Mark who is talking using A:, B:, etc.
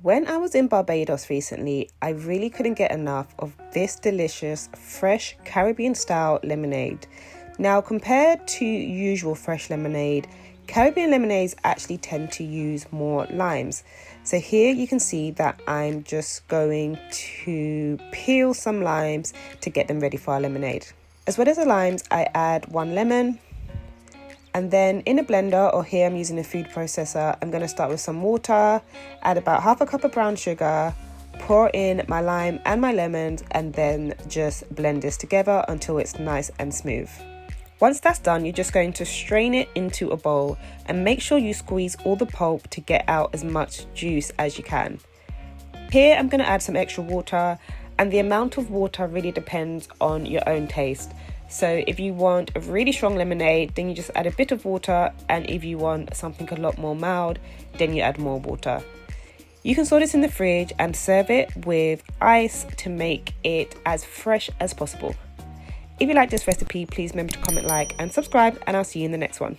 A: When I was in Barbados recently, I really couldn't get enough of this delicious, fresh Caribbean-style lemonade. Now, compared to usual fresh lemonade, Caribbean lemonades actually tend to use more limes. So here you can see that I'm just going to peel some limes to get them ready for our lemonade. As well as the limes, I add 1 lemon. And then in a blender, or here I'm using a food processor, I'm going to start with some water, add about half a cup of brown sugar, pour in my lime and my lemons, and then just blend this together until it's nice and smooth. Once that's done, you're just going to strain it into a bowl and make sure you squeeze all the pulp to get out as much juice as you can. Here I'm going to add some extra water, and the amount of water really depends on your own taste. So if you want a really strong lemonade, then you just add a bit of water, and if you want something a lot more mild, then you add more water. You can store this in the fridge and serve it with ice to make it as fresh as possible. If you like this recipe, please remember to comment, like and subscribe, and I'll see you in the next one.